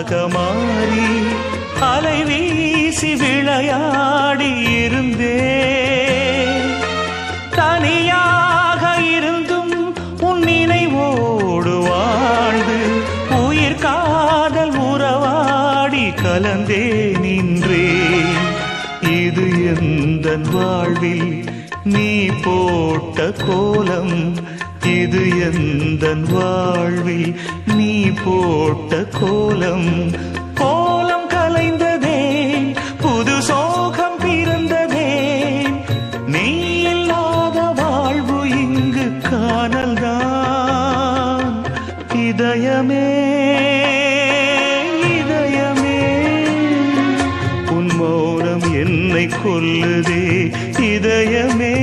காற்றாக மாறி அலை வீசி விளையாடி இருந்தே தனியாக இருந்தும் உன் நினைவோடு வாழ்ந்து உயிர் காதல் உறவாடி கலந்தே நின்றேன். இது எந்தன் வாழ்வில் நீ போட்ட கோலம், இது எந்தன் வாழ்வில் நீ போட்ட கோலம். கோலம் கலைந்ததே, புது சோகம் பிறந்ததே, நீ இல்லாத வாழ்வு இங்கு காணல்தான். இதயமே இதயமே உன் மௌனம் என்னை கொல்லுதே. இதயமே